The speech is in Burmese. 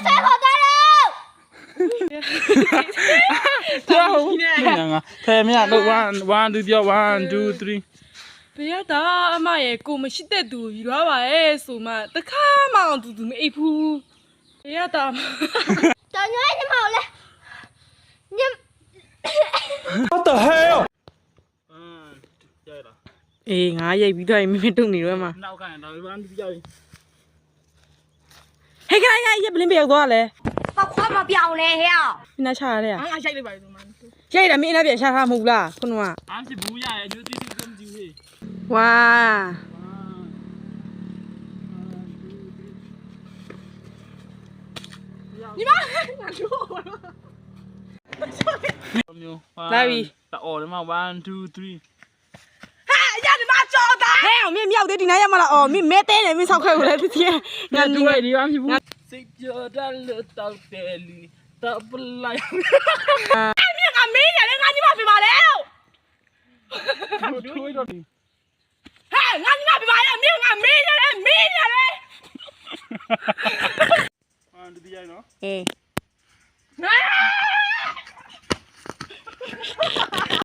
ဆွဲခေါ်သွားတော့ကြောက်ငါဖယ်မရလို့1 2ပြော1 2 3ဘယ်ရတာအမရဲ့ကိုမရှိတဲ့သူယူရပါရဲ့ဆိုမှတခါမှအောင်သူမအိပ်ဘူးဘယ်ရတာတော်ညွှဲညီမလဲည What the hell ရရလား အေးငါရိတ်ပြီးတော့မင်းတုံနေတော့မှာ နောက်ကန်တော့1 2ပြောရင် ဟဲ့ခိုင်းရဘလင်းပြောက်သွားလဲ ဘာခွာမပြောင်းလဲဟဲ့ မင်းနာချရတဲ့ ငါရိုက်လိုက်ပါဆိုမှ ရိုက်တာမင်းအနာပြန်ရှာထားမဟုတ်လားခုနက အားရှိဘူးရရဲ့အကျိုးတိတိကုန်ကြည့်ဟေး ဝါ ညီမငါတို့ မျိုး လာပြီ တော်တယ်မှာ1 2 3 ဟာရဒီမှာကြောက်တာ ဟဲ့အောင်မင်းမြောက်သေးဒီနားရမလားအော်မင်းမဲတဲတယ်မင်းဆောက်ခဲ့ကိုလည်းတည်းငါ တူ ညီ ရဒီအားရှိဘူးစိတ်ကြော်တယ်လို့တောက်တယ်လီတပ်ပလိုက် မြင်ငါမင်းရတယ်ငါညီမပြပါလေ ထွေးတော့ဒီ ဟာငါညီမပြပါလေမြင်ငါမင်းရတယ်1 2ရိုက်နော် အေး